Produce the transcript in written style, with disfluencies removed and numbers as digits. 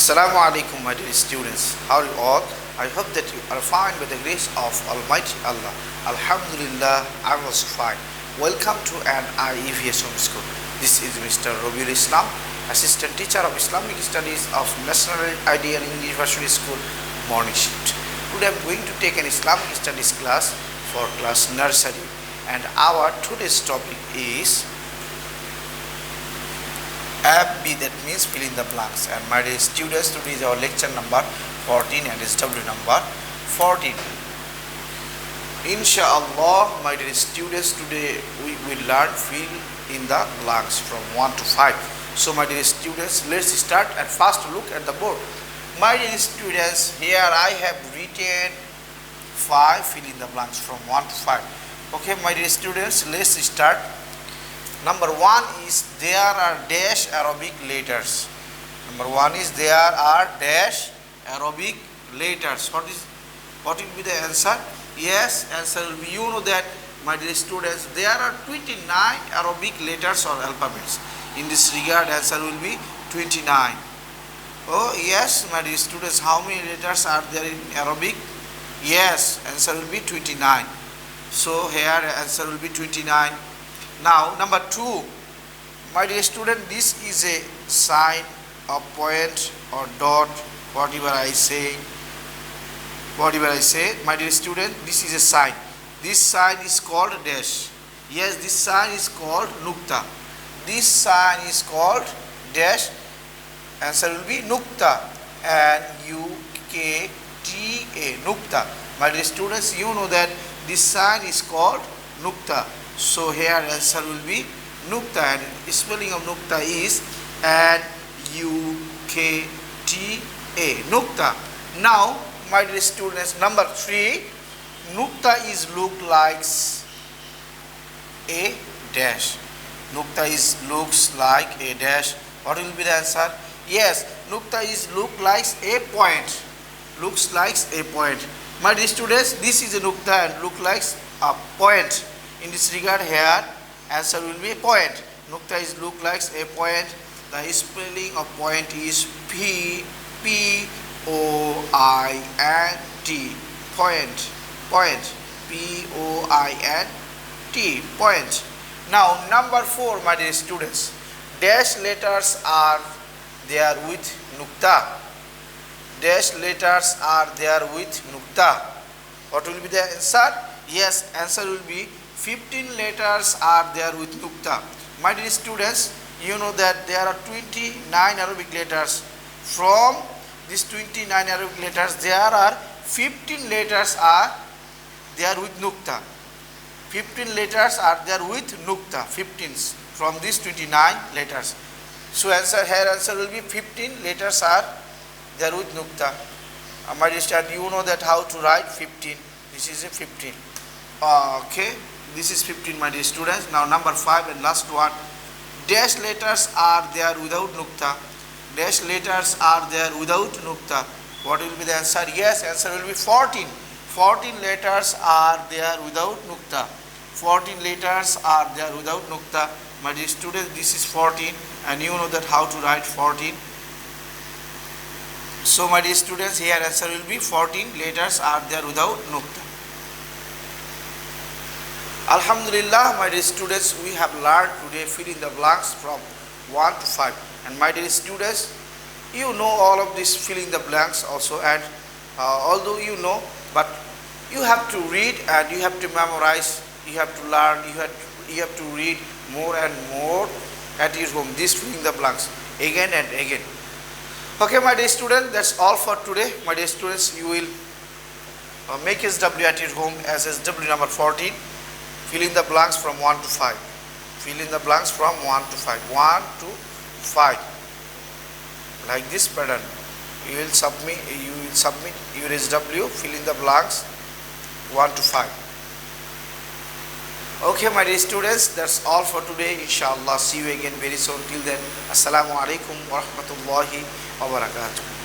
Assalamu alaikum, my dear students. How are you all? I hope that you are fine by the grace of Almighty Allah. Alhamdulillah, I was fine. Welcome to an IEVS home school. This is Mr. Robiul Islam, Assistant Teacher of Islamic Studies of National Ideal University School, morning shift. Today I am going to take an Islamic Studies class for class nursery, and our today's topic is FB, that means fill in the blanks. And my dear students, today is our lecture number 14 and SW number 14. Inshallah, my dear students, today we will learn fill in the blanks from 1 to 5. So my dear students, let's start and first look at the board. My dear students, here I have written 5 fill in the blanks from 1 to 5. Okay, my dear students, let's start. Number 1 is there are dash Arabic letters. Number 1 is there are dash Arabic letters. What will be the answer? Yes, answer will be, you know that, my dear students, there are 29 Arabic letters or alphabets. In this regard, answer will be 29. Oh yes, my dear students, how many letters are there in Arabic? Yes, answer will be 29. So here answer will be 29. Now number 2, my dear student, this is a sign, a point or dot, whatever I say, my dear student, this is a sign. This sign is called dash. Yes, this sign is called nukta. This sign is called dash. Answer will be nukta, N-U-K-T-A, nukta. My dear students, you know that this sign is called nukta. So here answer will be nukta, and spelling of nukta is N-U-K-T-A, nukta. Now, my dear students, number 3, nukta is look like a dash. Nukta is looks like a dash. What will be the answer? Yes, nukta is look like a point. Looks like a point. My dear students, this is a nukta and look like a point. In this regard, here answer will be a point. Nukta is look like a point. The spelling of point is P-O-I-N-T. Point. P-O-I-N-T. Point. Now number 4, my dear students, dash letters are there with nukta. Dash letters are there with nukta. What will be the answer? Yes, answer will be 15 letters are there with nukta. My dear students, you know that there are 29 Arabic letters. From these 29 Arabic letters, there are 15 letters are there with nukta. 15 letters are there with nukta. 15 from these 29 letters. So answer here, answer will be 15 letters are there with nukta. My dear students, you know that how to write 15. This is a 15. Okay. This is 15, my dear students. Now number 5 and last one. Dash letters are there without nukta. Dash letters are there without nukta. What will be the answer? Yes, answer will be 14. 14 letters are there without nukta. 14 letters are there without nukta. My dear students, this is 14, and you know that how to write 14. So my dear students, here answer will be 14 letters are there without nukta. Alhamdulillah, my dear students, we have learned today fill in the blanks from 1 to 5. And my dear students, you know all of this fill in the blanks also, and although you know, but you have to read and you have to memorize, you have to learn, you have to read more and more at your home, this fill in the blanks again and again. Okay, my dear students, that's all for today. My dear students, you will make SW at your home as SW number 14. Fill in the blanks from 1 to 5. Fill in the blanks from 1 to 5. 1 to 5. Like this pattern. You will submit your SW, fill in the blanks 1 to 5. Okay, my dear students, that's all for today. Inshallah, see you again very soon. Till then, Assalamu alaikum wa rahmatullahi wa barakatuh.